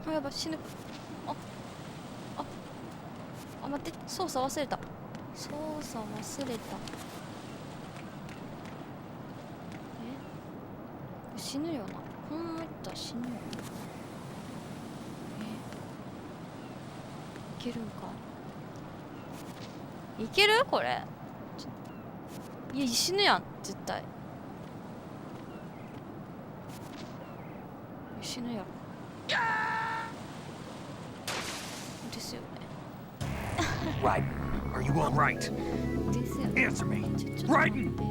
あ、やばい、死ぬ。ああ、待って、操作忘れた。操作忘れた。死ぬよな。このままいったら死ぬよな。いけるんかいけるこれ。いや、死ぬやん絶対。死ぬやろですよね。Right. Are you all right? ですよね。 Answer me. ちょっと待って。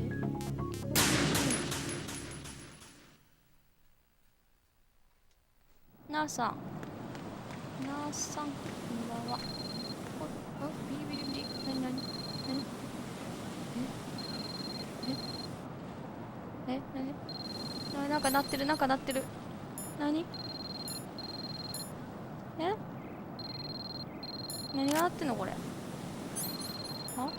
なあさん、なあさん、こんばんは。ビリビリビリ。なになに。なんか鳴ってる、なんか鳴ってる。何何が鳴ってんのこれ。あ、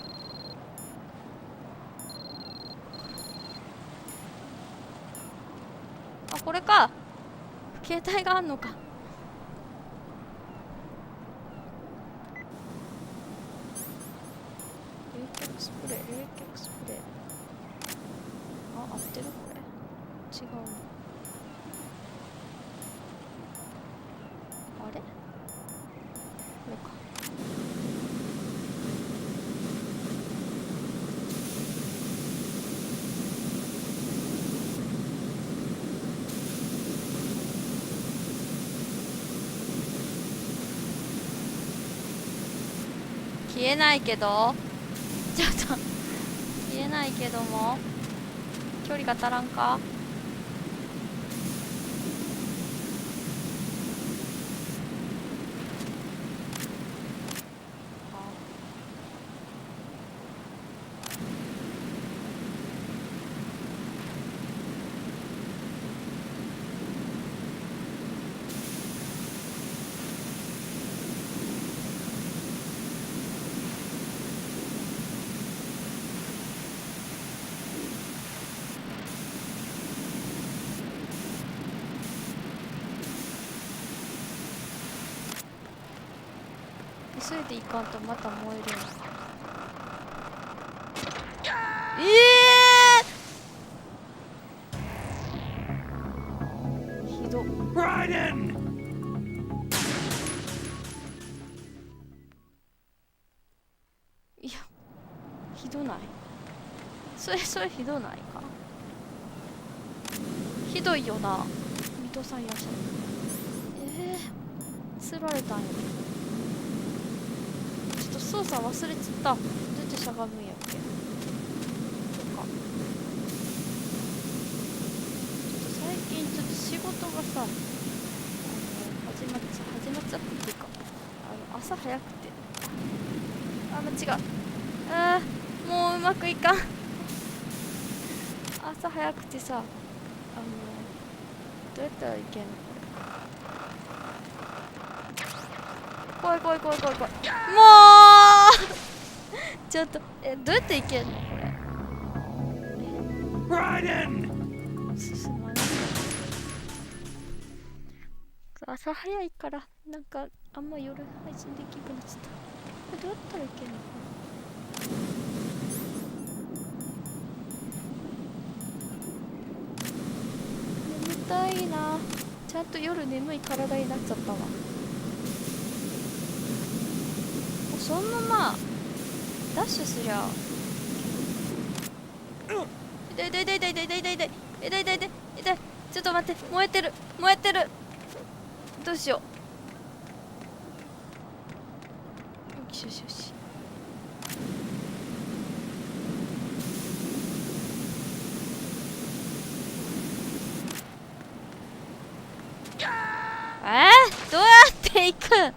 これか。携帯があんのか。冷却スプレー、冷却スプレー。あ、合ってるこれ。違うな。あれこれか。消えないけどちょっと消えないけども距離が足らんか。急いでいかんとまた燃えるやん。ひどっ。いや、ひどない。それひどないか。ひどいよな。水戸さんいらっしゃる。釣られたんや。ちょっと操作忘れちゃった。どうやってしゃがむんやっけ。そっか。ちょっと最近ちょっと仕事がさ、始まっちゃってっていうか、朝早くて。間違う。もううまくいかん。朝早くてさ、どうやったらいけんのこれ。怖い。もうちょっと、どうやっていけんのこれ。進まない。朝早いから、なんか、あんま夜配信できなくなっちゃった。これどうやったらいけんの眠たいな。ちゃんと夜眠い体になっちゃったわ。そのままダッシュすりゃ。痛い。ちょっと待って、燃えてる。どうしよう。よし。どうやって行くん？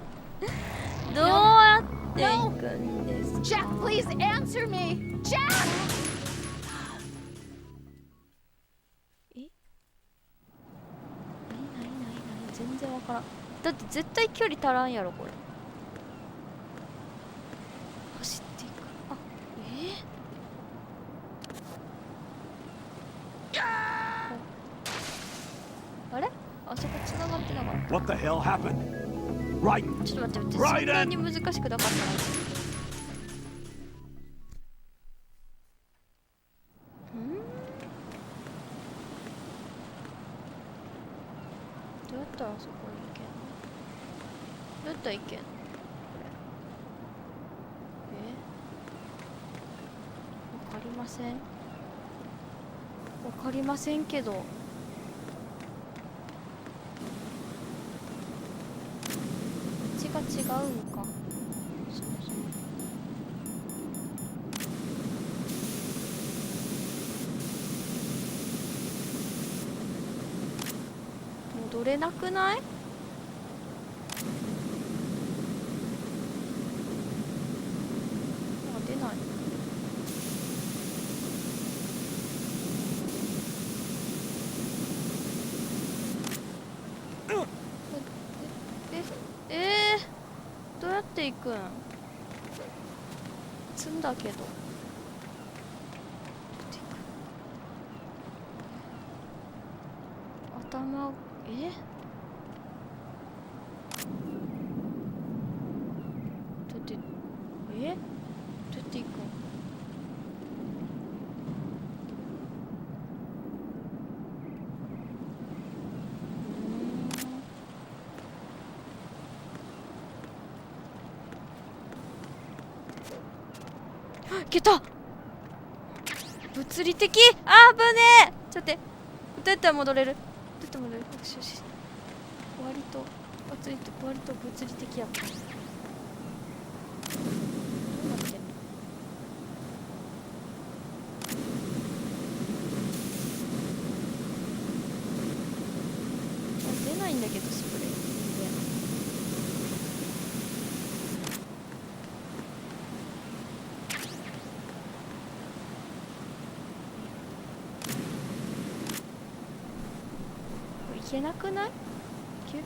どうやって行くんですか？ Jack, please answer me. Jack! 何全然わからん。だって絶対距離足らんやろこれ。走っていく。あれあそこ繋がってなかった。 What the hell happened? Right. ちょっと待って待って、そんなに難しくなかったな。どうやったらあそこに行けんの？どうやったら行けんの？わかりません。わかりませんけど。道が違うんか。そうそう。戻れなくない？出ない。どうやって行くん？積んだけど。頭、どうやって、どうやって行くん？いけた。物理的。あぶねえ。ちょっと待って、どうやったら戻れる？どうやって戻れる？よしよし。割と物理的やった。どうなってんの？出ないんだけどスプレー。いけなくない？いける？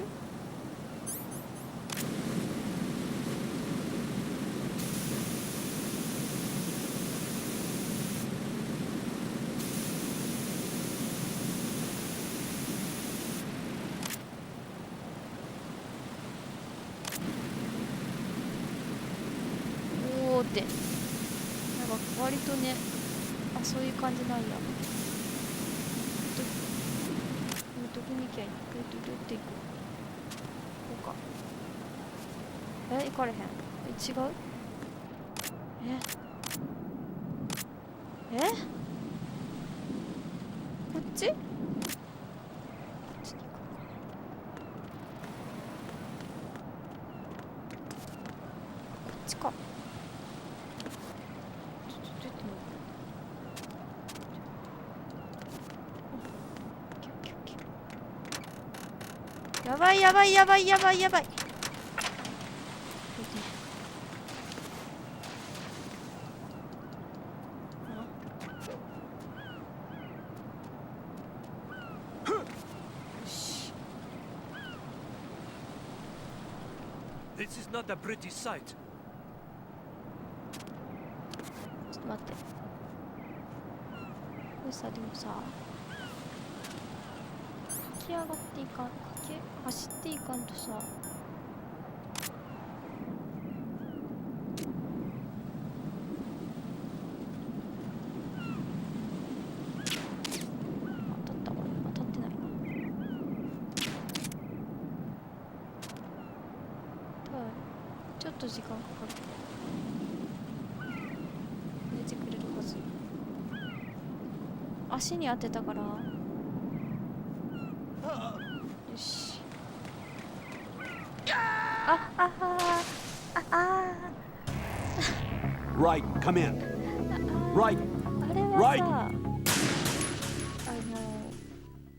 おーって、なんか割とね、あ、そういう感じなんや。どこに行けん？どうやって行く？こうか。行かれへん。違う？こっち？こっちに行くのかな。こっちか。どうやって乗る？やばいやばいやばいやばいやばい。This is not a pretty sight. ちょっと待って。これさ、でもさ、駆け上がっていかん、走っていかんとさ。当たった？これ当たってないな。ちょっと時間かかる。寝てくれるはず。足に当てたから。よし。Right, come in. Right. あれはさ、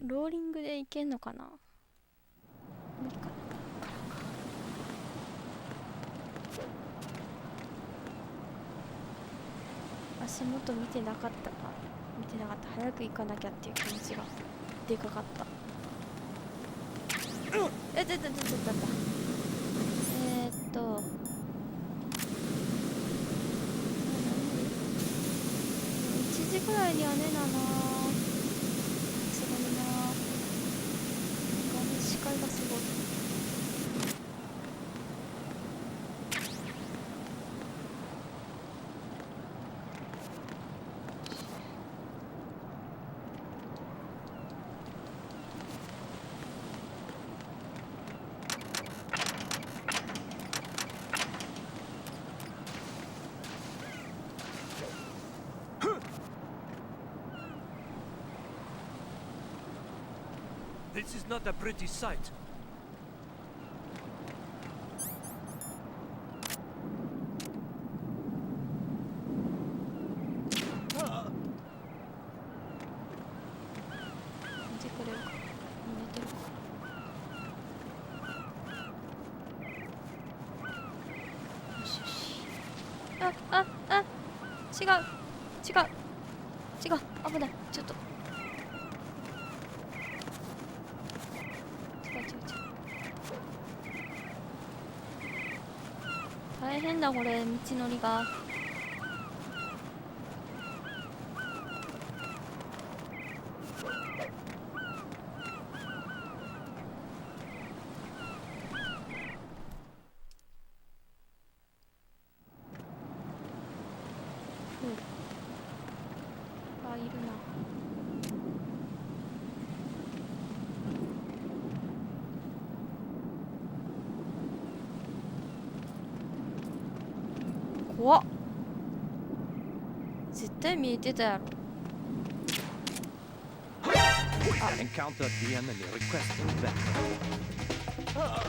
ローリングでいけんのかな？無理かな。足元見てなかった。早く行かなきゃっていう気持ちがでかかった。1時くらいにはねなな。さすがにな。This is not a pretty sight. 見てくれるか。寝てるか。よしよし。違う危ない。ちょっと違う。大変だこれ、道のりが。あ、いるな。怖っ。絶対見えてたやろ。Encountered the enemy requesting back. やば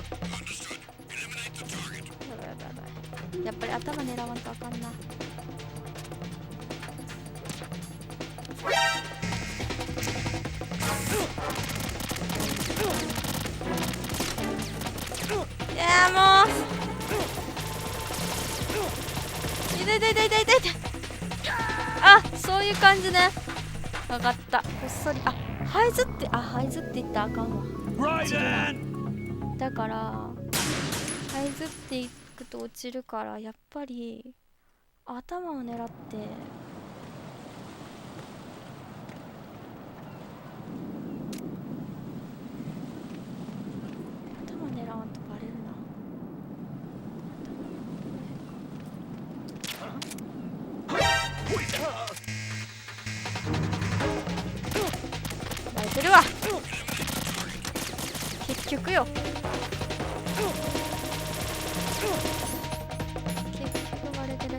い。やっぱり頭狙わんとあかんな。いやもう痛い。あ、そういう感じね。分かった。こっそり。あ、這いずっていったらあかんわ。 Right in! だから這いずっていくと落ちるから、やっぱり頭を狙って。頭狙わんとバレるな。バレてるわ結局よ。結局バレてる。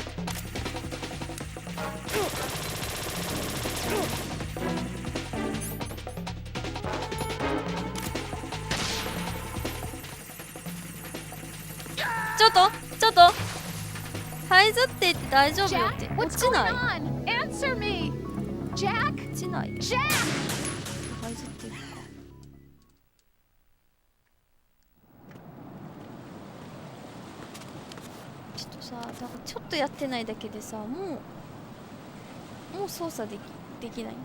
ちょっと這いずっていって大丈夫よって。 Jack, 落 what's ち going ない on? Answer me! Jack! 落ちない。 Jack! 這いずっていくか。ちょっとさ、だからちょっとやってないだけでさ、もう操作できない。あ、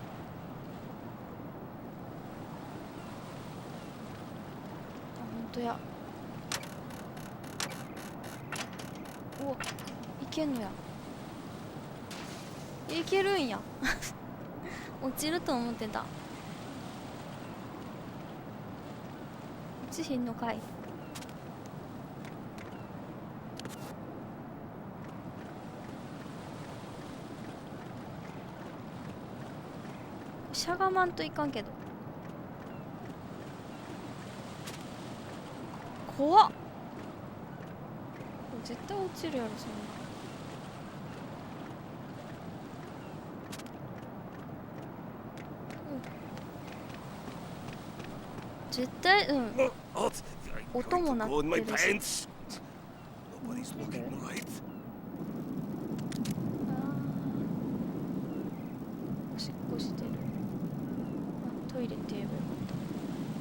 ほんとや。お、いけんのや。いけるんや。落ちると思ってた。落ちひんのかい。しゃがまんといかんけど。怖っ。絶対落ちるやろそんな。絶対音も鳴ってるし。Nobody's looking right. おしっこしてる。あ、トイレって言えばよ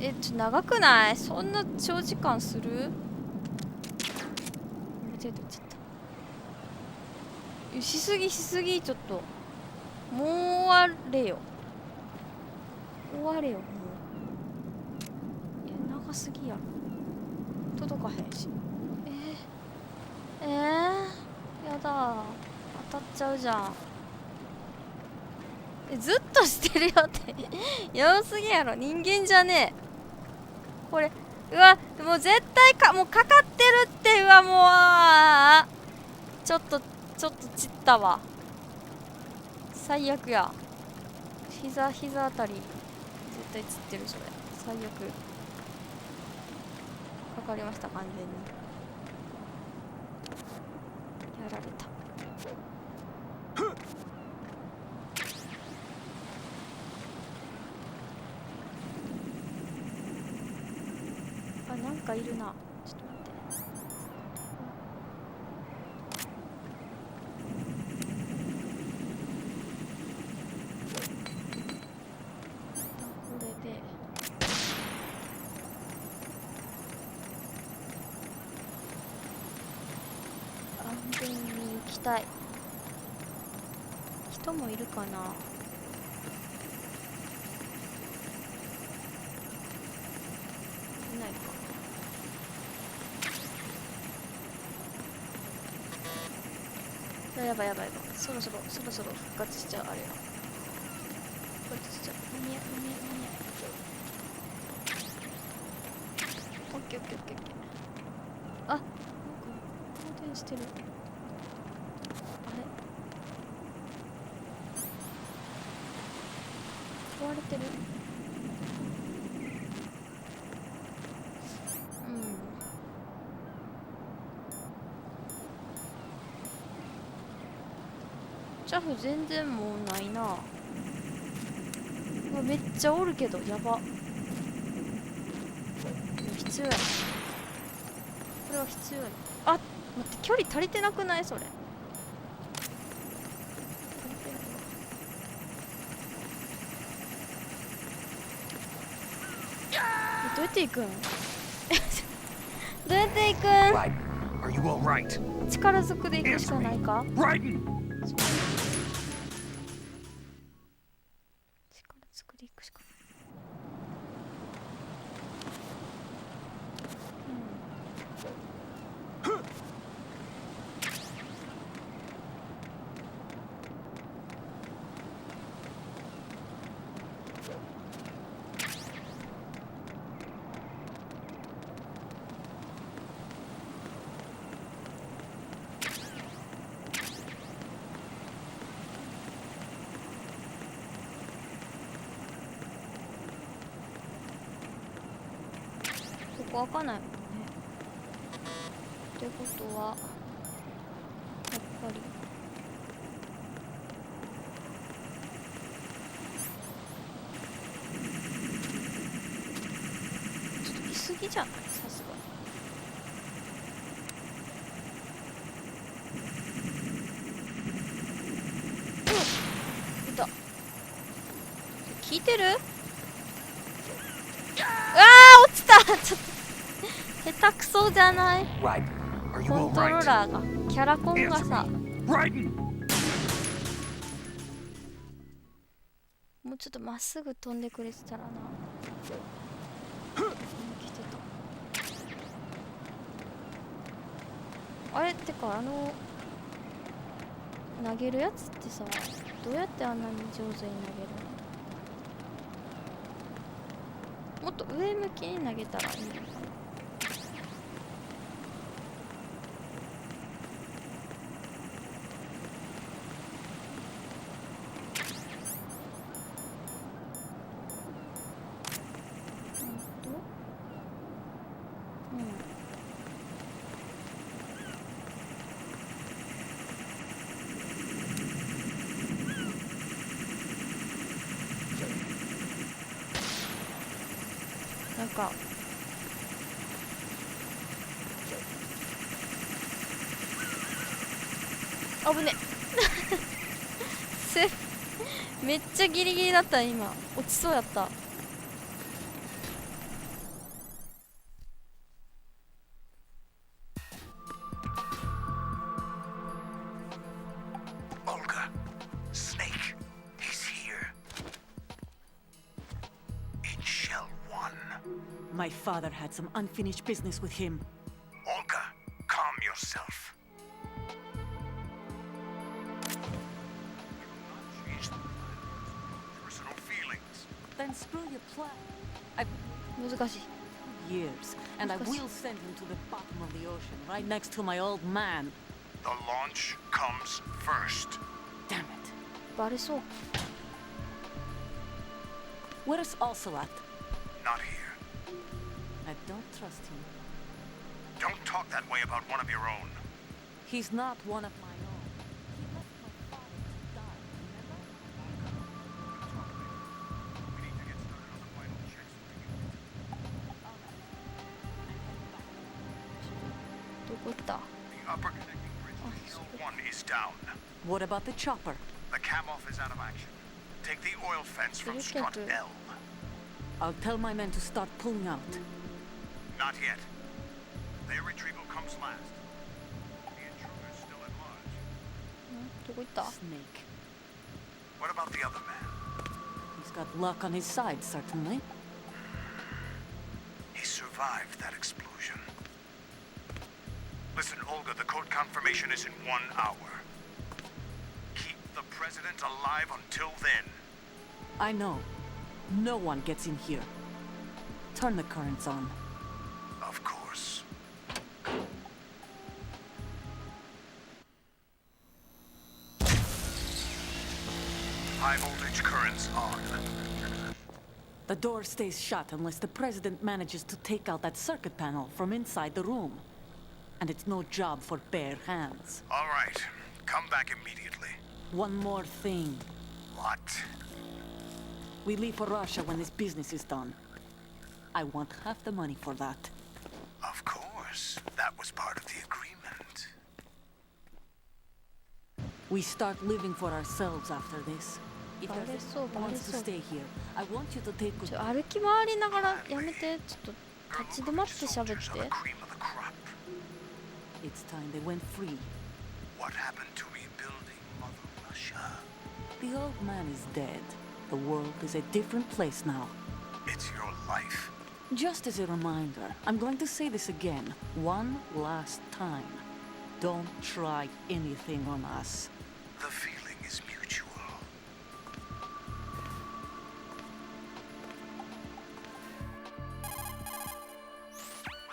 かった。長くない？そんな長時間する？間違えて落ちちゃった。しすぎちょっと。もう終われよ。もう。いや、長すぎやろ。届かへんし。やだ。当たっちゃうじゃん。ずっとしてるよってやばすぎやろ。人間じゃねえこれ。うわ、もう絶対もうかかってるって。うわ、もうちょっと散ったわ。最悪や。膝あたり絶対散ってる。それ最悪。かかりました完全に。やられた。なんかいるな。ちょっと待って。これで安全に行きたい。人もいるかな。いないか。やばいやばいやばい。そろそろ復活しちゃう。あれや復活しちゃう。間に合う。オッケーオッケーオッケーオッケー。あ、なんか放電してる。あれ壊れてる。チャフ全然もうないな。うわめっちゃおるけどやば。必要やな。これは必要やな。あ、待って距離足りてなくないそれ。足りてないわ。どうやって行くんどうやって行くん。 Right. Are you all right? 力ずくで行くしかないか。 Right. 力ずくで行くしかない。ここ開かないもんね。ってことはやっぱりちょっと来すぎじゃないさすがに。いた。聞いてる。落ちたちょっと下手くそじゃない。 Right. Are you コ all ントロー right? ラーがキャラコンが Answer さ me. Right. もうちょっとまっすぐ飛んでくれてたらな。来てた。あれってか投げるやつってさどうやってあんなに上手に投げるの。もっと上向きに投げたらいいのかな。なんか危ねめっちゃギリギリだった今。落ちそうやった。Olga, Snake, he's here. In Shell 1. My father had some unfinished business with him. Olga, calm yourself. She's personal feelings. Then screw your plan. 難しい。 Years, and I will send him to the bottom of the ocean, right next to my old man. The launch comes first. Damn it. バレそう。 Where's Ocelot? Not here. I don't trust him. Don't talk that way about one of your own. He's not one of my own. He left my father to die, remember? We need to get started on the final checks. All right. I'm こ行った？ The upper connecting bridge to L1 is down. What about the chopper? The cam off is out of action. Take the oil fence from Look at strut it. L. I'll tell my men to start pulling out. Not yet. Their retrieval comes last. The intruder's still at large. どこ行った？ Snake. What about the other man? He's got luck on his side, certainly. He survived that explosion. Listen, Olga, the code confirmation is in 1 hour. Keep the president alive until then. I know. No one gets in here. Turn the currents on. Of course. High voltage currents on. The door stays shut unless the president manages to take out that circuit panel from inside the room. And it's no job for bare hands. All right. Come back immediately. One more thing. What? We leave for Russia when this business is done. I want half the money for that. Of course. That was part of the agreement. We start living for ourselves after this. If there's anyone who wants to stay here, I want you to take good. 歩き回りながらやめて。ちょっと You're 立ち止まって soldiers 喋 are っ the て。 cream of the crop. It's time they went free. What happened to rebuilding Mother Russia? The old man is dead. The world is a different place now. It's your life. Just as a reminder, I'm going to say this again, one last time. Don't try anything on us. The feeling is mutual.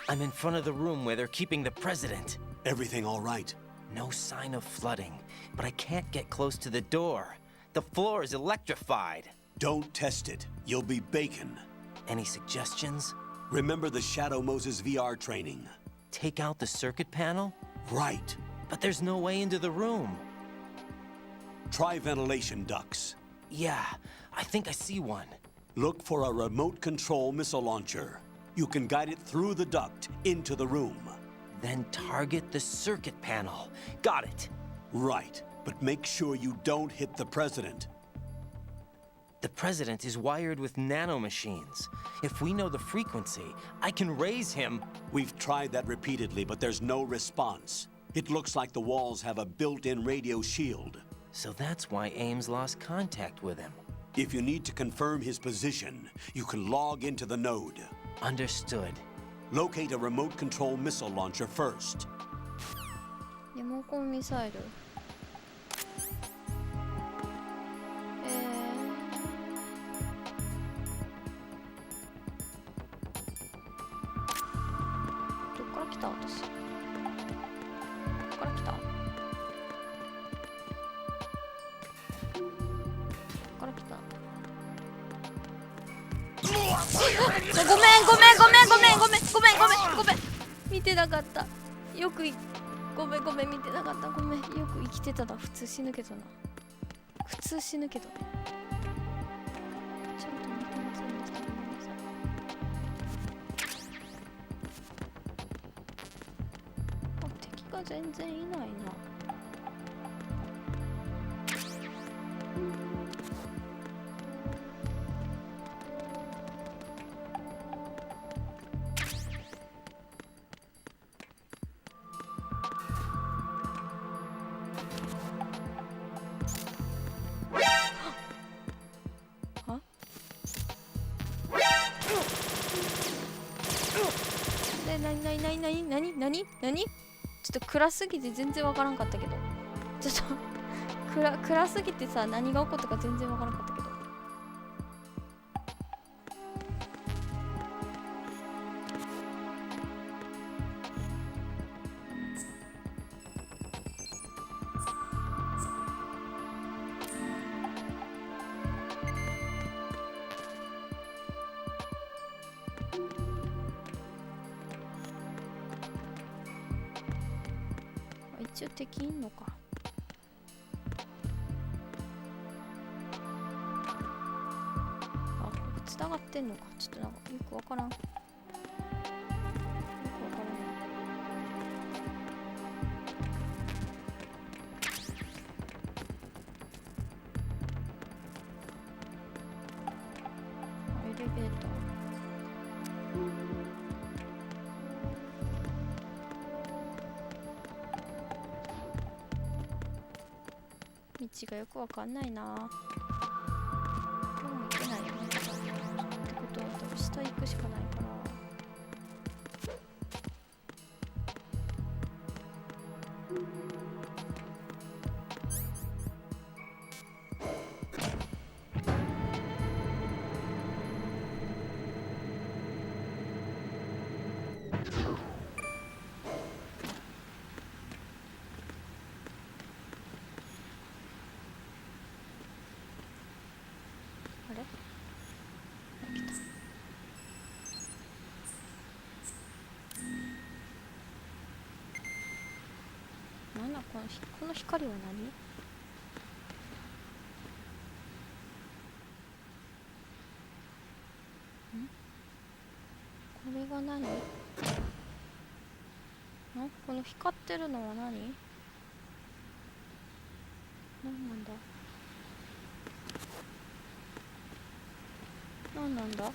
I'm in front of the room where they're keeping the president. Everything all right? No sign of flooding, but I can't get close to the door. The floor is electrified. Don't test it. You'll be bacon. Any suggestions? Remember the Shadow Moses VR training? Take out the circuit panel? Right. But there's no way into the room. Try ventilation ducts. Yeah, I think I see one. Look for a remote control missile launcher. You can guide it through the duct into the room. Then target the circuit panel. Got it. Right. But make sure you don't hit the president. The president is wired with nanomachines. If we know the frequency, I can raise him. We've tried that repeatedly, but there's no response. It looks like the walls have a built-in radio shield. So that's why Ames lost contact with him. If you need to confirm his position, you can log into the node. Understood. Locate a remote control missile launcher first. リモコンミサイル。どっから来た私。どっから来た？どっから来た？ごめん見てなかったよくごめん見てなかったごめんよく生きてたな普通死ぬけどねちゃんと見てませんでしたごめんなさいあ敵が全然いないな何ちょっと暗すぎて全然わからんかったけどちょっと暗すぎてさ何が起こったか全然わからんかったけど一応敵いんのかあ、ここ繋がってんのかちょっとなんかよくわからんよくわからん置がよくわかんないな。これもいけないよね。ってことは多分下行くしかないから。あれ？来た。なんだこの光は何？これが何？この光ってるのは何？何なんだ？何なんだ？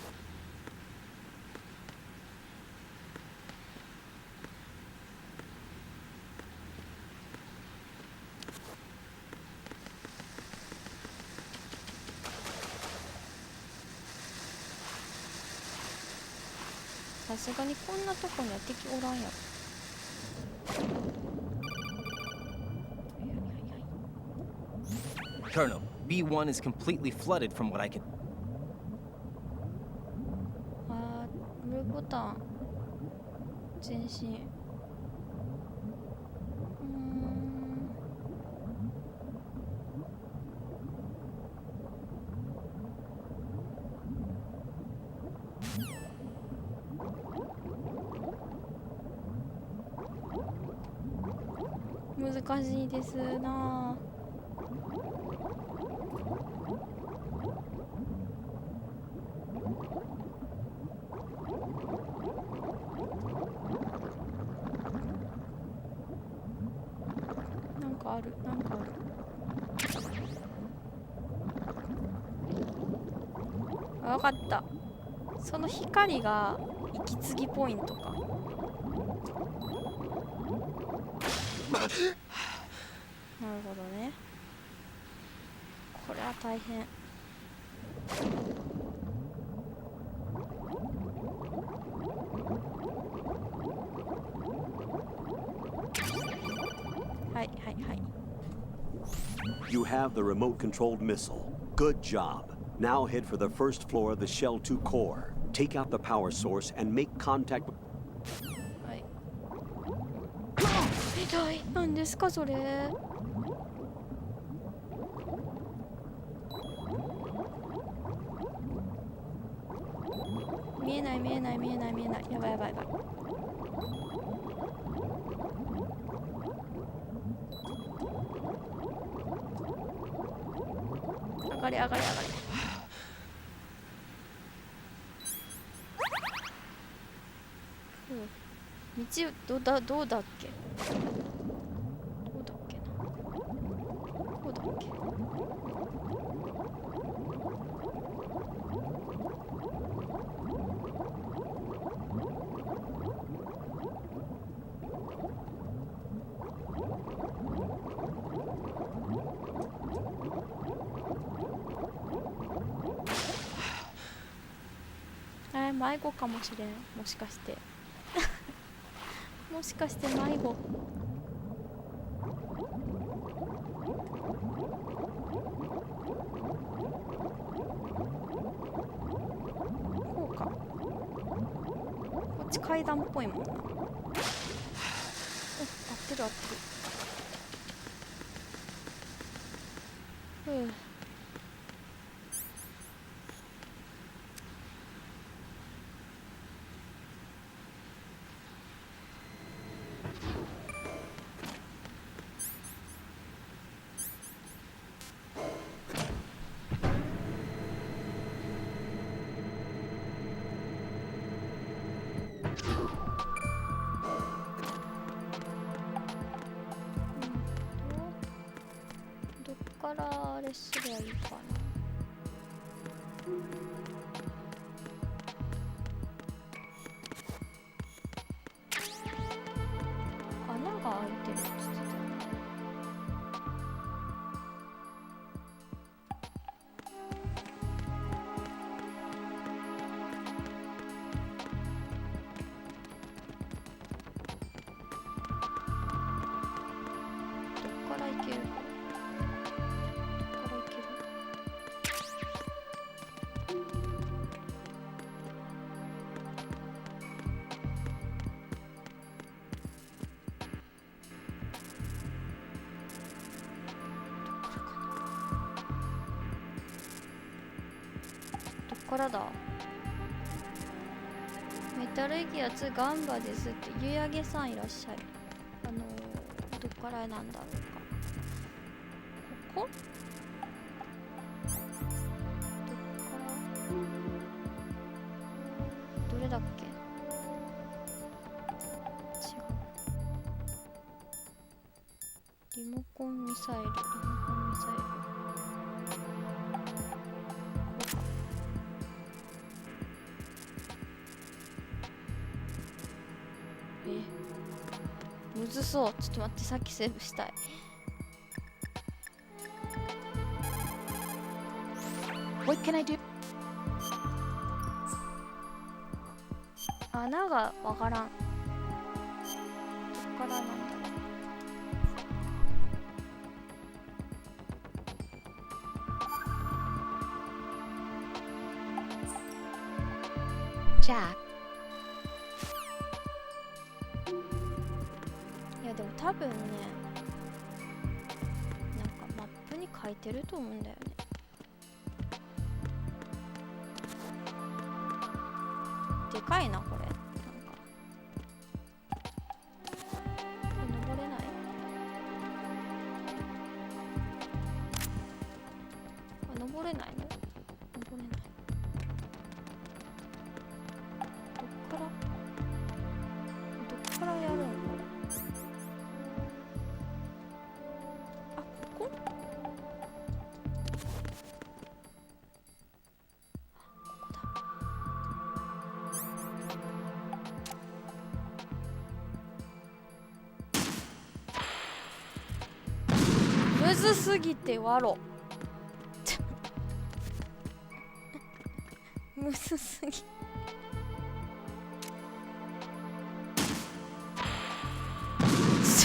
さすがにこんなとこには敵おらんやろ。Colonel, B1 is completely flooded from what I can. あー、ルボタン前進。難しいですな。なんかある。わかった。その光が息継ぎポイントか。なるほどね。これは大変。はいはいはい。You have the remote-controlled missile. Good job. Now head for the first floor of the Shell 2 core. Take out the power source and make contact. はい。痛い。何ですかそれ。見えない見えない見えない見えない。やばいやばいやばい。上がれ上がれ上がれ。道どうだっけ？どうだっけな。どうだっけ？迷子かもしれん。もしかしてもしかして迷子。こうか。こっち階段っぽいもんな。合ってる合ってる。どっからあれすりゃいいかな。穴が開いてるっつってた。けるこれ。どっから行ける？どっからだ？メタルギア2ガンバですってゆやげさんいらっしゃい。どっからなんだろうか。ここ？どっからどれだっけ？違う。リモコンミサイル、リモコンミサイル。こうか。むずそう。ちょっと待って、さっきセーブしたい。What can I do? 穴がわからん。どっからなんだろう。Jack, いやでも多分ね、なんかマップに書いてると思うんだよね。でかいなこれ。なんかこれ登れない？あ、登れないの？登れない。どっからやるんこれ。あ、ここ？むずすぎてわろ。むずすぎ。ちょ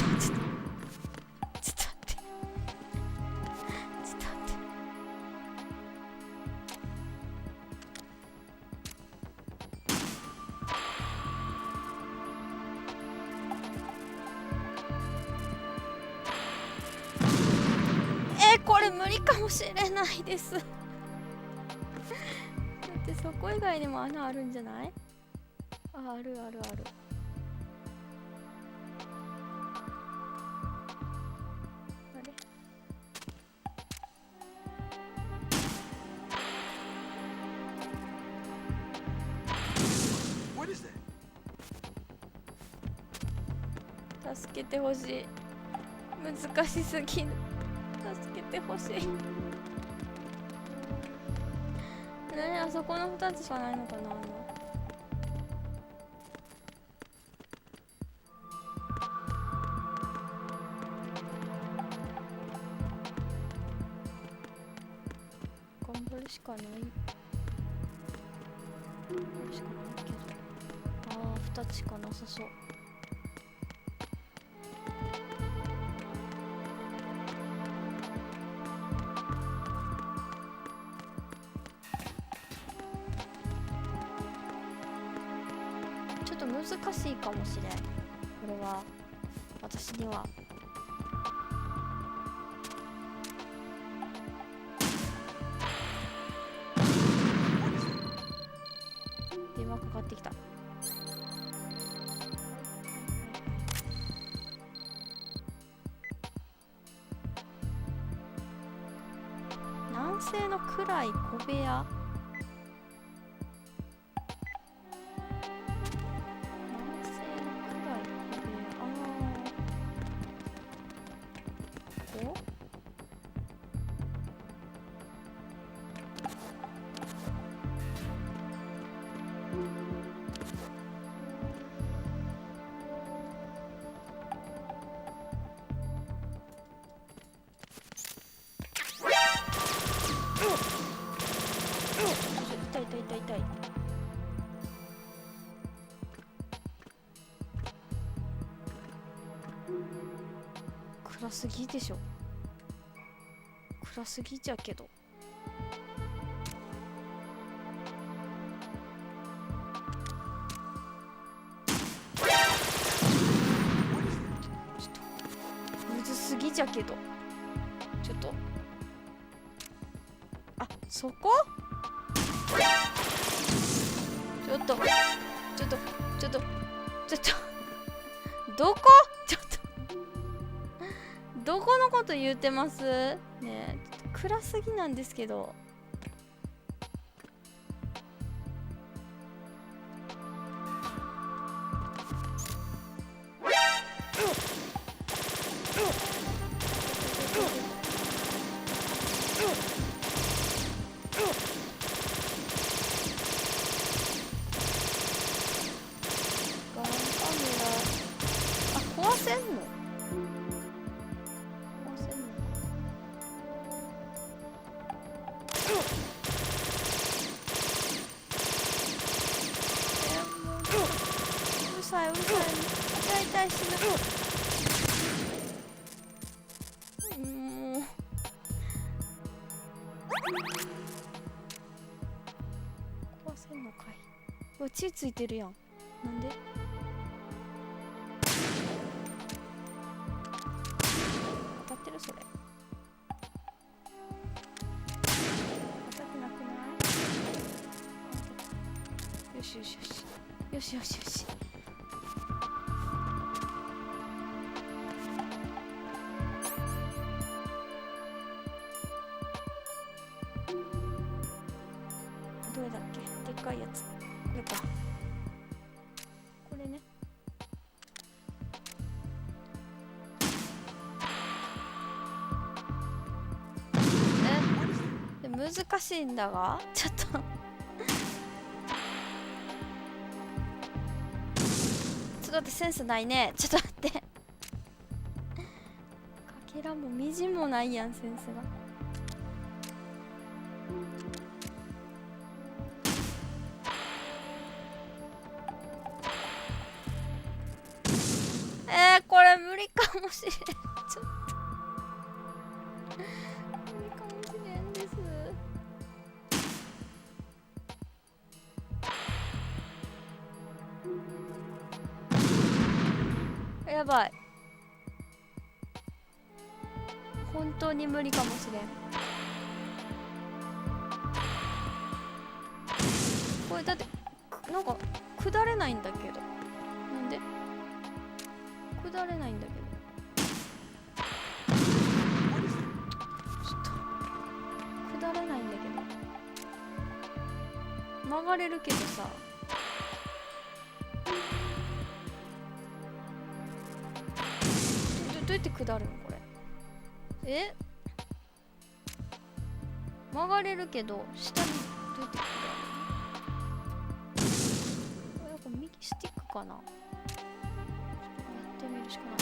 っと待って。ちょっと待って。ちょっと待って。これ無理かもしれないです。だってそこ以外にも穴あるんじゃない？あ、あるあるある。あれ？助けてほしい。難しすぎる。助けてほしい。ね、あそこの2つしかないのかな。頑張るしかない。頑張るしかないけど。ああ、2つしかなさそう。ちょっと難しいかもしれん。これは私には。電話かかってきた。南西の暗い小部屋。痛い痛い痛い痛い。暗すぎでしょ。暗すぎじゃけど。むずすぎじゃけど。ちょっと。あ、そこ？ちょっとどこ？ちょっとどこのこと言うてますねえ、ちょっと暗すぎなんですけど。ガンカメラ、あ、壊せんの？壊せんのか。もううるさい、痛い、死ぬ。もう壊せんのかい。うわ、血ついてるやん。なんで？当たってるそれ。当たってなくない？よし。どれだっけ？でっかいやつ。これか。これね。難しいんだが、ちょっとちょっと待って、センスないね。ちょっと待ってかけらもみじもないやん、センスが。これ無理かもしれん。ちょっと無理かもしれんです。やばい、本当に無理かもしれん。これだってなんか下れないんだけど、なんで下れないんだけど。ちょっと下れないんだけど。曲がれるけどさ、どうやって下るのこれ。曲がれるけど下にどうやって下るの？やっぱ右スティックかな。やってみるしかない。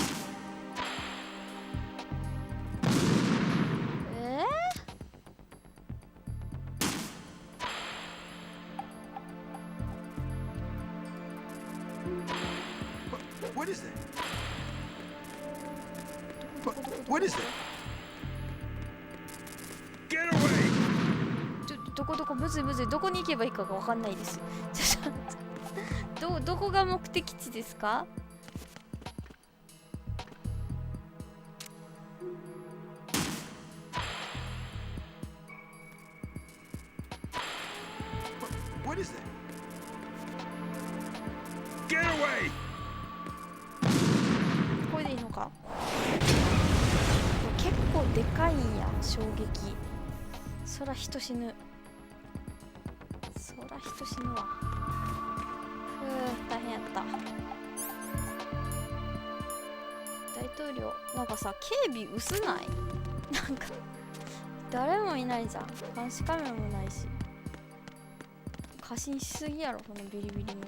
What is that? What is that? Get away! どこむずいどこに行けばいいかがわかんないです。どこが目的地ですか？What is that? Get away! これでいいのか？結構でかいんや、衝撃。そら人死ぬ。わ。大変やった。大統領なんかさ、警備薄ない？なんか誰もいないじゃん。監視カメラもないし。過信しすぎやろ、このビリビリも。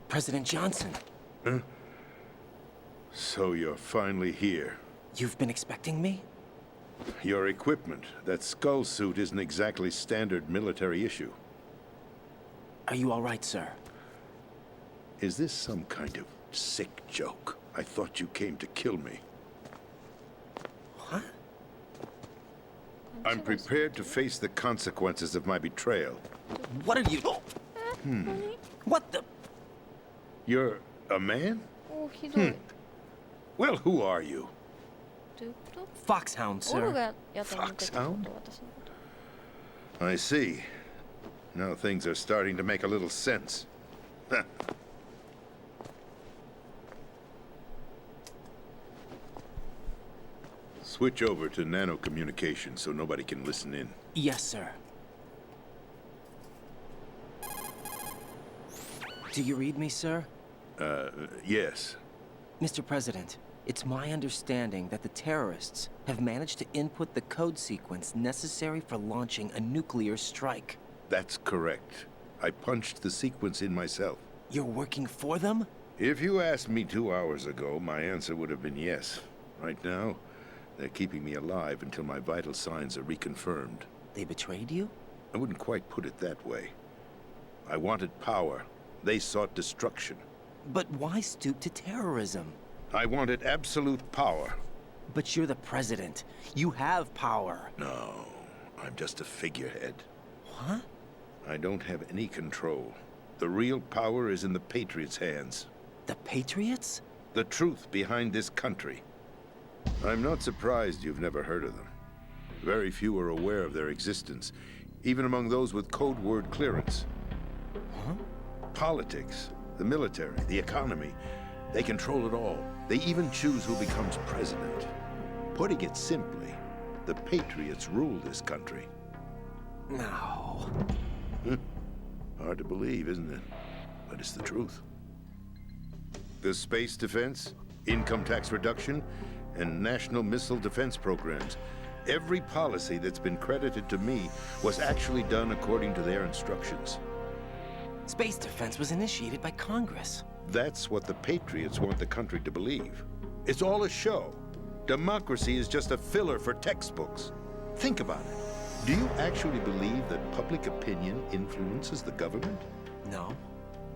President Johnson. So you're finally here. You've been expecting me? Your equipment, that skull suit isn't exactly standard military issue. Are you all right, sir? Is this some kind of sick joke? I thought you came to kill me. What? I'm prepared to face the consequences of my betrayal. What are you... What the... You're a man? おお、ひどい。 Well, who are you? どういうこと Foxhound, オル sir. がやったら見てたこと、 Foxhound? 私のこと。 I see. Now things are starting to make a little sense. Switch over to nano communication so nobody can listen in. Yes, sir. Do you read me, sir? Yes. Mr. President, it's my understanding that the terrorists have managed to input the code sequence necessary for launching a nuclear strike. That's correct. I punched the sequence in myself. You're working for them? If you asked me 2 hours ago, my answer would have been yes. Right now, they're keeping me alive until my vital signs are reconfirmed. They betrayed you? I wouldn't quite put it that way. I wanted power. They sought destruction. But why stoop to terrorism? I wanted absolute power. But you're the president. You have power. No, I'm just a figurehead. What? I don't have any control. The real power is in the Patriots' hands. The Patriots? The truth behind this country. I'm not surprised you've never heard of them. Very few are aware of their existence, even among those with code word clearance. Huh? Politics, the military, the economy, they control it all. They even choose who becomes president. Putting it simply, the Patriots rule this country. No. Hard to believe, isn't it? But it's the truth. The space defense, income tax reduction, and national missile defense programs. Every policy that's been credited to me was actually done according to their instructions. Space defense was initiated by Congress. That's what the Patriots want the country to believe. It's all a show. Democracy is just a filler for textbooks. Think about it. Do you actually believe that public opinion influences the government? No.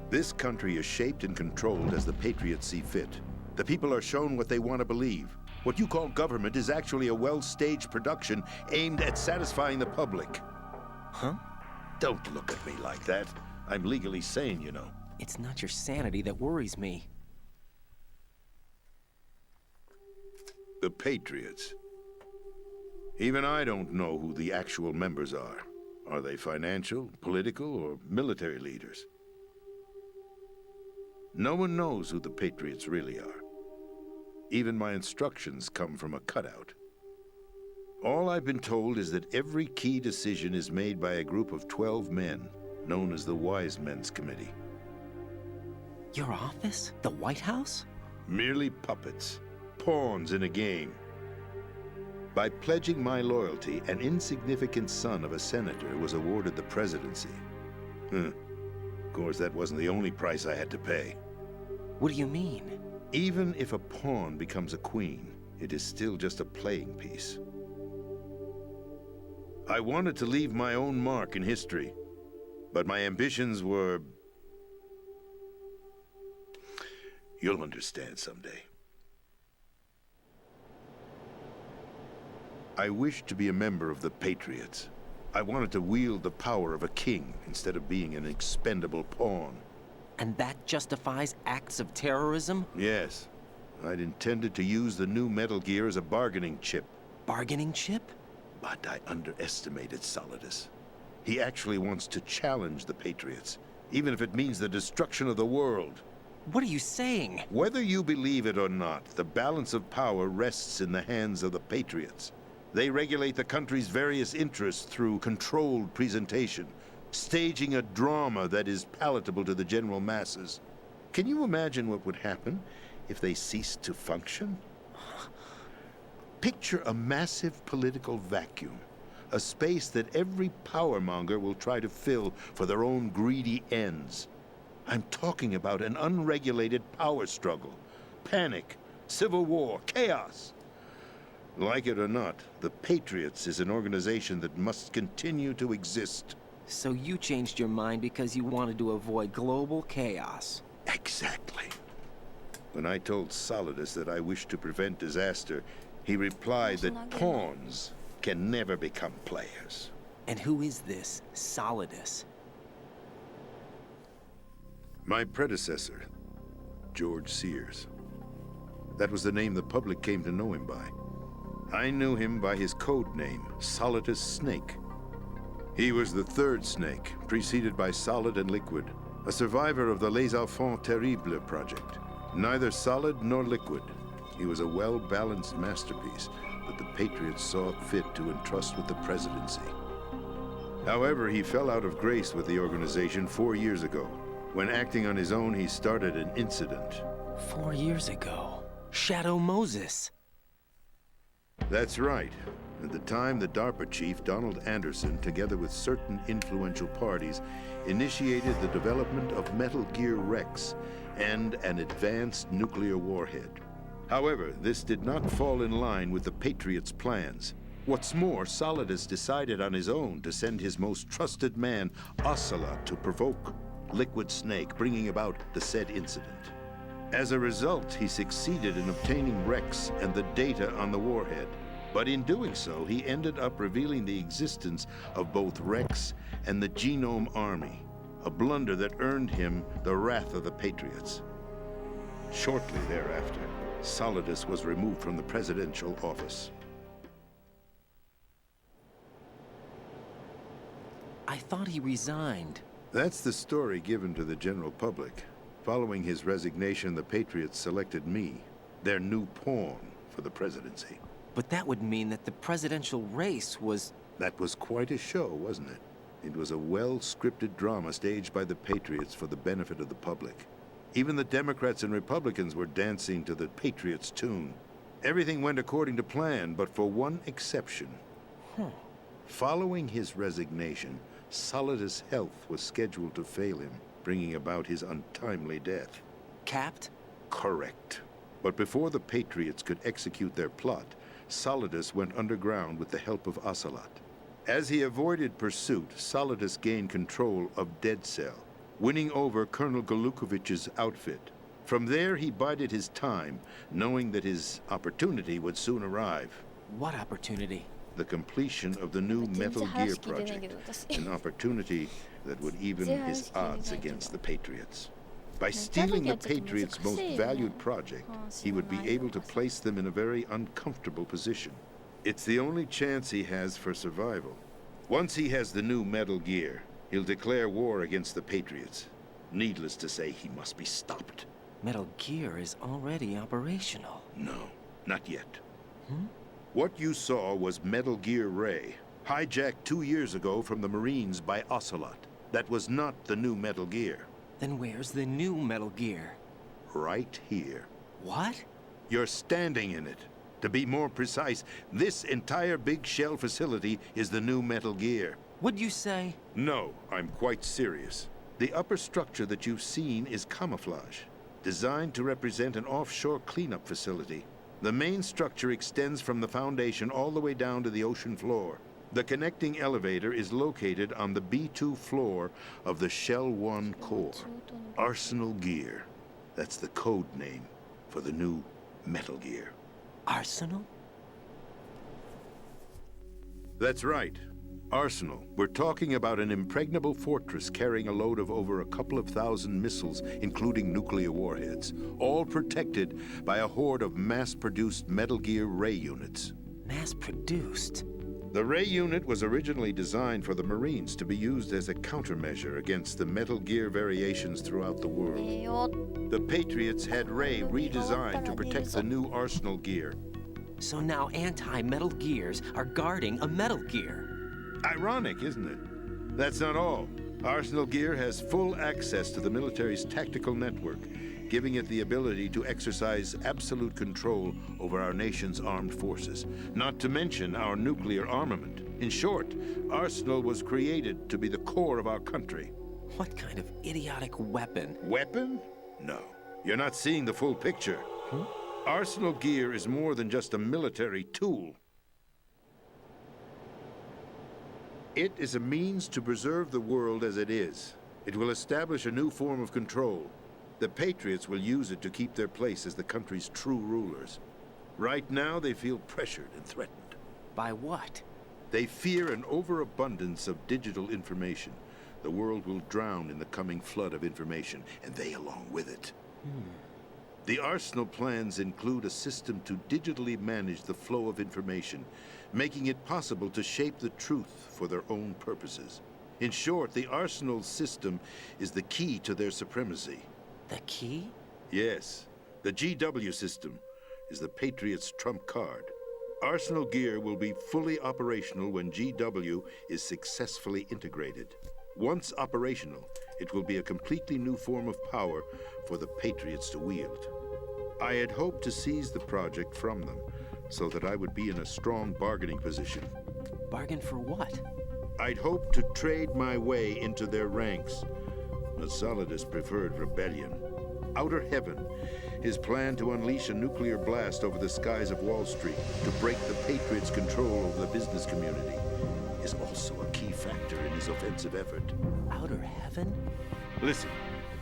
This country is shaped and controlled as the Patriots see fit. The people are shown what they want to believe. What you call government is actually a well-staged production aimed at satisfying the public. Huh? Don't look at me like that. I'm legally sane, you know. It's not your sanity that worries me. The Patriots. Even I don't know who the actual members are. Are they financial, political, or military leaders? No one knows who the Patriots really are. Even my instructions come from a cutout. All I've been told is that every key decision is made by a group of 12 men, known as the Wise Men's Committee. Your office? The White House? Merely puppets, pawns in a game. By pledging my loyalty, an insignificant son of a senator was awarded the presidency. Of course, that wasn't the only price I had to pay. What do you mean? Even if a pawn becomes a queen, it is still just a playing piece. I wanted to leave my own mark in history, but my ambitions were... You'll understand someday. I wished to be a member of the Patriots. I wanted to wield the power of a king instead of being an expendable pawn. And that justifies acts of terrorism? Yes. I'd intended to use the new Metal Gear as a bargaining chip. Bargaining chip? But I underestimated Solidus. He actually wants to challenge the Patriots, even if it means the destruction of the world. What are you saying? Whether you believe it or not, the balance of power rests in the hands of the Patriots. They regulate the country's various interests through controlled presentation, staging a drama that is palatable to the general masses. Can you imagine what would happen if they ceased to function? Picture a massive political vacuum, a space that every powermonger will try to fill for their own greedy ends. I'm talking about an unregulated power struggle, panic, civil war, chaos. Like it or not, the Patriots is an organization that must continue to exist. So you changed your mind because you wanted to avoid global chaos. Exactly. When I told Solidus that I wished to prevent disaster, he replied that pawns can never become players. And who is this Solidus? My predecessor, George Sears. That was the name the public came to know him by. I knew him by his code name, Solidus Snake. He was the third snake, preceded by Solid and Liquid, a survivor of the Les Enfants Terribles project. Neither solid nor liquid, he was a well-balanced masterpiece that the Patriots saw fit to entrust with the presidency. However, he fell out of grace with the organization 4 years ago. When acting on his own, he started an incident. 4 years ago. Shadow Moses. That's right. At the time, the DARPA chief, Donald Anderson, together with certain influential parties, initiated the development of Metal Gear Rex and an advanced nuclear warhead. However, this did not fall in line with the Patriots' plans. What's more, Solidus decided on his own to send his most trusted man, Ocelot, to provoke Liquid Snake, bringing about the said incident. As a result, he succeeded in obtaining Rex and the data on the warhead. But in doing so, he ended up revealing the existence of both Rex and the Genome Army, a blunder that earned him the wrath of the Patriots. Shortly thereafter, Solidus was removed from the presidential office. I thought he resigned. That's the story given to the general public. Following his resignation, the Patriots selected me, their new pawn, for the presidency. But that would mean that the presidential race was... That was quite a show, wasn't it? It was a well-scripted drama staged by the Patriots for the benefit of the public. Even the Democrats and Republicans were dancing to the Patriots' tune. Everything went according to plan, but for one exception. Following his resignation, Solidus' health was scheduled to fail him, bringing about his untimely death. Capped? Correct. But before the Patriots could execute their plot, Solidus went underground with the help of Ocelot. As he avoided pursuit, Solidus gained control of Dead Cell, winning over Colonel Golukovich's outfit. From there, he bided his time, knowing that his opportunity would soon arrive. What opportunity? The completion of the new Metal Gear project, an opportunity that would even his odds against the Patriots. By stealing the Patriots' most valued project, he would be able to place them in a very uncomfortable position. It's the only chance he has for survival. Once he has the new Metal Gear, he'll declare war against the Patriots. Needless to say, he must be stopped. Metal Gear is already operational. No, not yet. What you saw was Metal Gear Ray, hijacked 2 years ago from the Marines by Ocelot. That was not the new Metal Gear. Then where's the new Metal Gear? Right here. What? You're standing in it. To be more precise, this entire big shell facility is the new Metal Gear. What'd you say? No, I'm quite serious. The upper structure that you've seen is camouflage, designed to represent an offshore cleanup facility. The main structure extends from the foundation all the way down to the ocean floor. The connecting elevator is located on the B2 floor of the Shell 1 core. Arsenal Gear. That's the code name for the new Metal Gear. Arsenal? That's right. Arsenal. We're talking about an impregnable fortress carrying a load of over a couple of thousand missiles, including nuclear warheads, all protected by a horde of mass-produced Metal Gear Ray units. Mass-produced? The Ray unit was originally designed for the Marines to be used as a countermeasure against the Metal Gear variations throughout the world. The Patriots had Ray redesigned to protect the new Arsenal Gear. So now anti-Metal Gears are guarding a Metal Gear. Ironic, isn't it? That's not all. Arsenal Gear has full access to the military's tactical network, giving it the ability to exercise absolute control over our nation's armed forces, not to mention our nuclear armament. In short, Arsenal was created to be the core of our country. What kind of idiotic weapon? Weapon? No. You're not seeing the full picture. Arsenal gear is more than just a military tool. It is a means to preserve the world as it is. It will establish a new form of control. The Patriots will use it to keep their place as the country's true rulers. Right now, they feel pressured and threatened. By what? They fear an overabundance of digital information. The world will drown in the coming flood of information, and they along with it. The Arsenal plans include a system to digitally manage the flow of information, making it possible to shape the truth for their own purposes. In short, the Arsenal system is the key to their supremacy. The key? Yes, the GW system is the Patriots' trump card. Arsenal gear will be fully operational when GW is successfully integrated. Once operational, it will be a completely new form of power for the Patriots to wield. I had hoped to seize the project from them, so that I would be in a strong bargaining position. Bargain for what? I'd hoped to trade my way into their ranks, but Solidus preferred rebellion. Outer Heaven, his plan to unleash a nuclear blast over the skies of Wall Street to break the Patriots' control over the business community, is also a key factor in his offensive effort. Outer Heaven? Listen,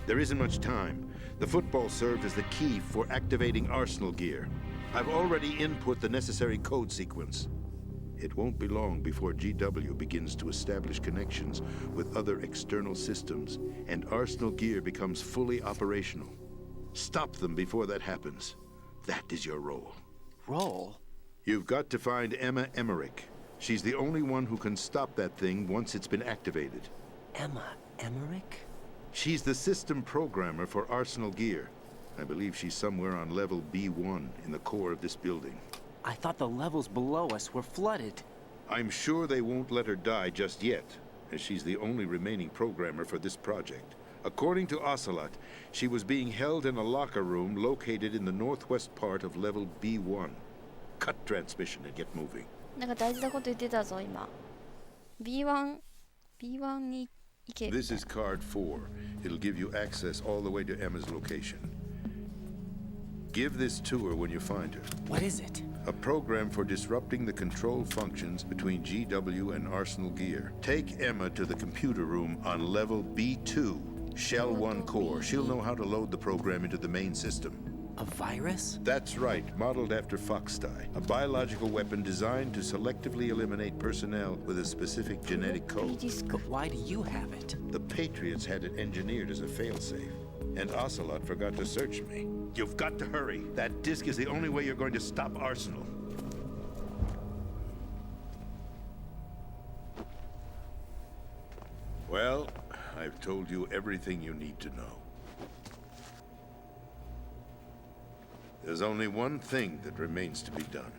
there isn't much time. The football served as the key for activating Arsenal gear. I've already input the necessary code sequence. It won't be long before GW begins to establish connections with other external systems, and Arsenal gear becomes fully operational. Stop them before that happens. That is your role. Role? You've got to find Emma Emmerich. She's the only one who can stop that thing once it's been activated. Emma Emmerich? She's the system programmer for Arsenal gear. I believe she's somewhere on level B1 in the core of this building. I thought the levels below us were flooded. I'm sure they won't let her die just yet, as she's the only remaining programmer for this project. According to Ocelot, she was being held in a locker room located in the northwest part of level B1. Cut transmission and get moving. なんか大事なこと言ってたぞ今。B1 に行け。 This is card 4. It'll give you access all the way to Emma's location. Give this to her when you find her. What is it? A program for disrupting the control functions between GW and Arsenal gear. Take Emma to the computer room on level B2, Shell 1 core. She'll know how to load the program into the main system. A virus? That's right, modeled after Foxdie, a biological weapon designed to selectively eliminate personnel with a specific genetic code. But why do you have it? The Patriots had it engineered as a failsafe, and Ocelot forgot to search me. You've got to hurry. That disk is the only way you're going to stop Arsenal. Well, I've told you everything you need to know. There's only one thing that remains to be done.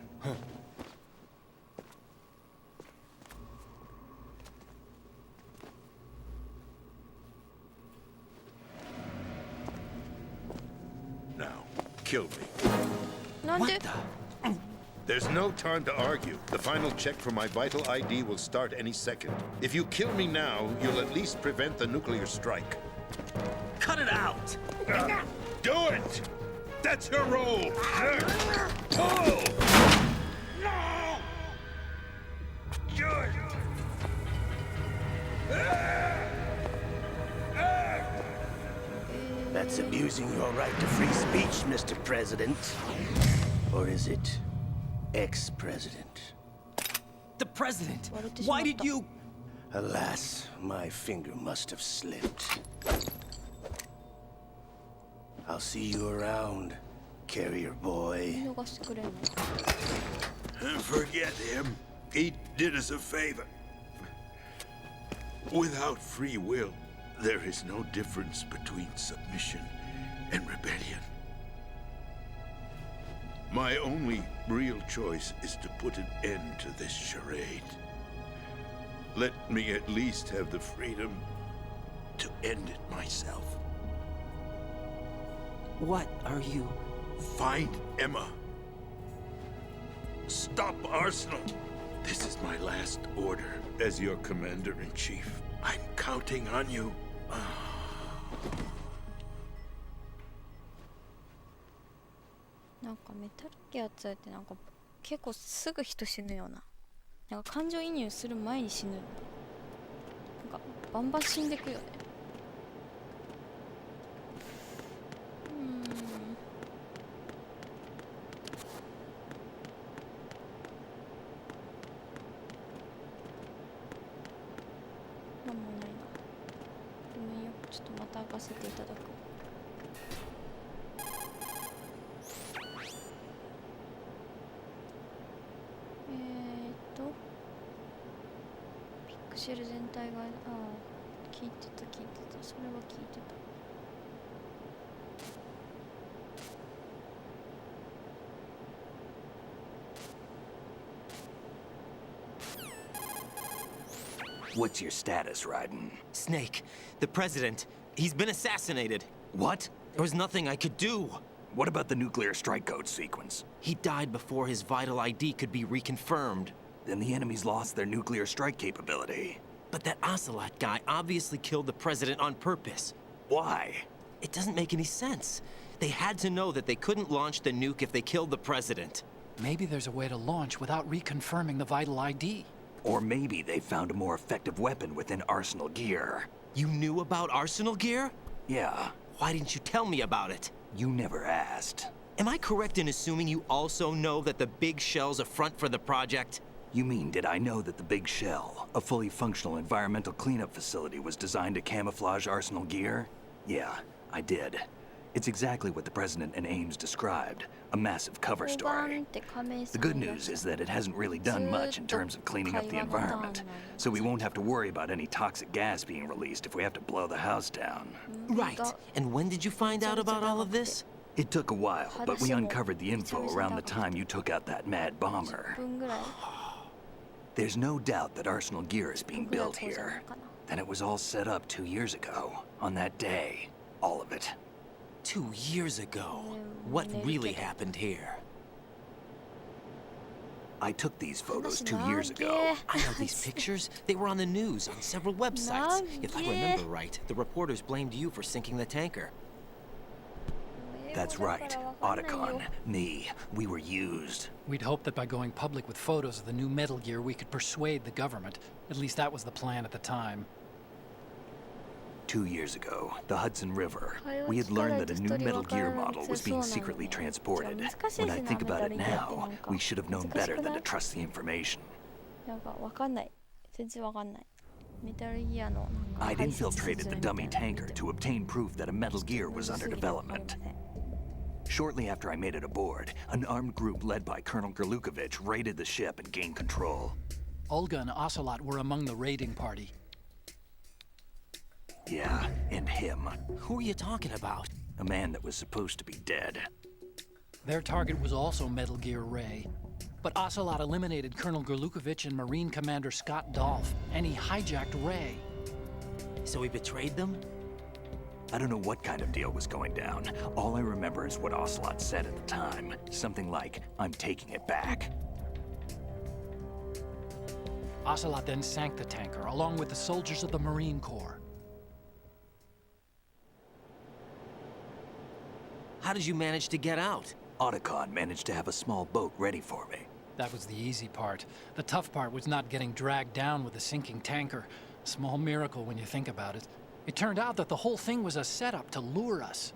Now, kill me. なんで There's no time to argue. The final check for my vital ID will start any second. If you kill me now, you'll at least prevent the nuclear strike. Cut it out! Do it! That's your role! Pull! No! Good! That's abusing your right to free speech, Mr. President. Or is it ex-president? The president! Why did you Why not did talk? you... Alas, my finger must have slipped. I'll see you around, carrier boy. 見逃してくれんの Forget him. He did us a favor. Without free will, there is no difference between submission and rebellion. My only real choice is to put an end to this charade. Let me at least have the freedom to end it myself. What are you... Find Emma. Stop Arsenal. This is my last order as your commander-in-chief. I'm counting on you. ななんかメタルギア2ってなんか結構すぐ人死ぬような。なんか感情移入する前に死ぬ。なんかバンバン死んでくよね。なんもないな。ごめんよ。ちょっとまた開かせていただく。ピクシェル全体が、聞いてた、それは聞いてた。What's your status, Raiden? Snake, the president, he's been assassinated. What? There was nothing I could do. What about the nuclear strike code sequence? He died before his vital ID could be reconfirmed. Then the enemy's lost their nuclear strike capability. But that Ocelot guy obviously killed the president on purpose. Why? It doesn't make any sense. They had to know that they couldn't launch the nuke if they killed the president. Maybe there's a way to launch without reconfirming the vital ID. Or maybe they found a more effective weapon within Arsenal gear. You knew about Arsenal gear? Yeah, Why didn't you tell me about it? you never asked. Am I correct in assuming you also know that the big shell's a front for the project? You mean, did I know that the Big Shell, a fully functional environmental cleanup facility, was designed to camouflage Arsenal gear? Yeah, I did. It's exactly what the President and Ames described, a massive cover story. The good news is that it hasn't really done much in terms of cleaning up the environment, so we won't have to worry about any toxic gas being released if we have to blow the house down. Right. And when did you find out about all of this? It took a while, but we uncovered the info around the time you took out that mad bomber. There's no doubt that Arsenal gear is being built here. Then it was all set up 2 years ago, on that day. All of it. 2 years ago. What really happened here? I took these photos 2 years ago. I know these pictures. They were on the news, on several websites. If I remember right, the reporters blamed you for sinking the tanker. That's right. Otacon, me, we were used. We'd hoped that by going public with photos of the new Metal Gear, we could persuade the government. At least that was the plan at the time. 2 years ago, the Hudson River, we had learned that a new Metal Gear model was being secretly transported. When I think about it now, we should have known better than to trust the information. I'd infiltrated the dummy tanker to obtain proof that a Metal Gear was under development. Shortly after I made it aboard, an armed group led by Colonel Gerlukovich raided the ship and gained control. Olga and Ocelot were among the raiding party. Yeah, and him. Who are you talking about? A man that was supposed to be dead. Their target was also Metal Gear Ray. But Ocelot eliminated Colonel Gerlukovich and Marine Commander Scott Dolph, and he hijacked Ray. So he betrayed them? I don't know what kind of deal was going down. All I remember is what Ocelot said at the time. Something like, I'm taking it back. Ocelot then sank the tanker, along with the soldiers of the Marine Corps. How did you manage to get out? Otacon managed to have a small boat ready for me. That was the easy part. The tough part was not getting dragged down with a sinking tanker. A small miracle when you think about it. It turned out that the whole thing was a setup to lure us.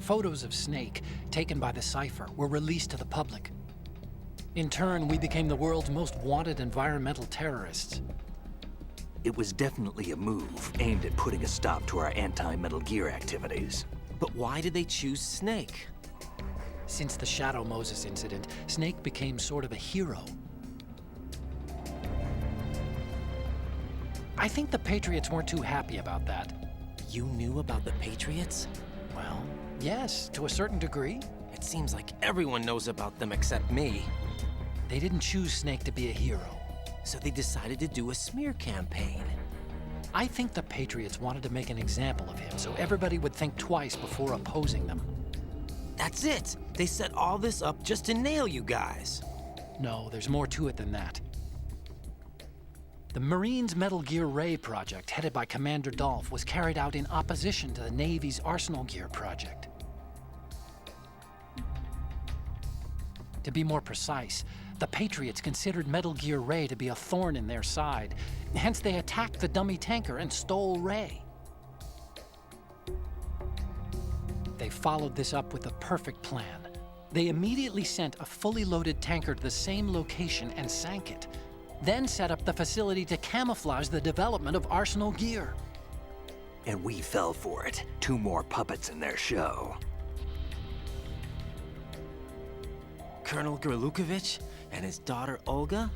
Photos of Snake, taken by the Cypher, were released to the public. In turn, we became the world's most wanted environmental terrorists. It was definitely a move aimed at putting a stop to our anti-Metal Gear activities. But why did they choose Snake? Since the Shadow Moses incident, Snake became sort of a hero. I think the Patriots weren't too happy about that. You knew about the Patriots? Well, yes, to a certain degree. It seems like everyone knows about them except me. They didn't choose Snake to be a hero. So they decided to do a smear campaign. I think the Patriots wanted to make an example of him so everybody would think twice before opposing them. That's it! They set all this up just to nail you guys. No, there's more to it than that. The Marines' Metal Gear Ray project, headed by Commander Dolph, was carried out in opposition to the Navy's Arsenal Gear project. To be more precise, the Patriots considered Metal Gear Ray to be a thorn in their side. Hence, they attacked the dummy tanker and stole Ray. They followed this up with a perfect plan. They immediately sent a fully loaded tanker to the same location and sank it. Then set up the facility to camouflage the development of Arsenal gear. And we fell for it. 2 more puppets in their show. Colonel Gerlukovich and his daughter Olga?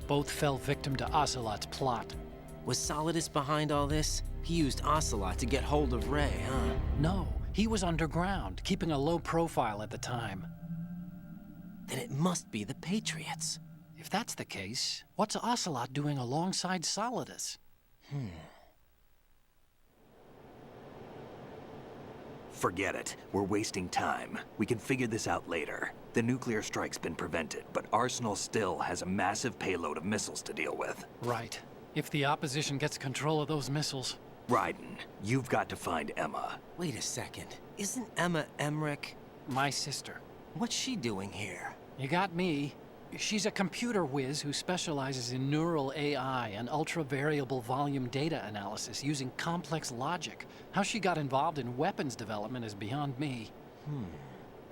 Both fell victim to Ocelot's plot. Was Solidus behind all this? He used Ocelot to get hold of Ray, huh? No, he was underground, keeping a low profile at the time. Then it must be the Patriots. If that's the case, what's Ocelot doing alongside Solidus? Forget it. We're wasting time. We can figure this out later. The nuclear strike's been prevented, but Arsenal still has a massive payload of missiles to deal with. Right. If the opposition gets control of those missiles... Raiden, you've got to find Emma. Wait a second. Isn't Emma Emmerich? My sister. What's she doing here? You got me. She's a computer whiz who specializes in neural AI and ultra-variable volume data analysis using complex logic. How she got involved in weapons development is beyond me.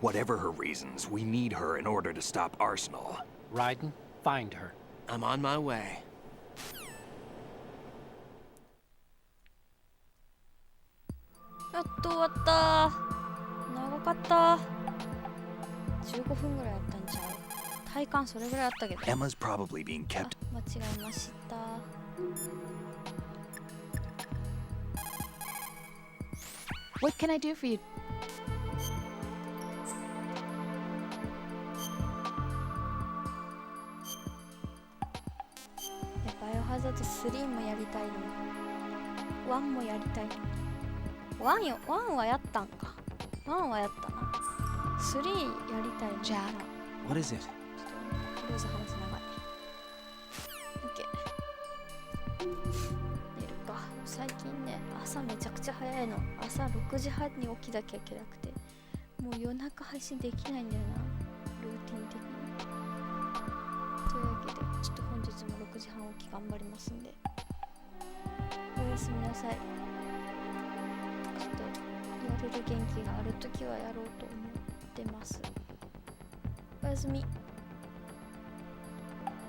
Whatever her reasons, we need her in order to stop Arsenal. Raiden, find her. I'm on my way. やっと終わった。長かった。15分ぐらいあったんちゃう。体感それぐらいあったけど。 Emma's probably being kept. 間違えました。What can I do for you? バイオハザード3もやりたいの。1もやりたいの。1はやったんか。1はやったな。3やりたいの。Jack. What is it? とりあえず話長い。OK。寝るか。最近ね、朝めちゃくちゃ早いの。朝6時半に起きなきゃいけなくて。もう夜中配信できないんだよな。ルーティン的に。というわけで、ちょっと本日も6時半起き頑張りますんで。おやすみなさい。ちょっとやれる元気があるときはやろうと思ってます。おやすみ。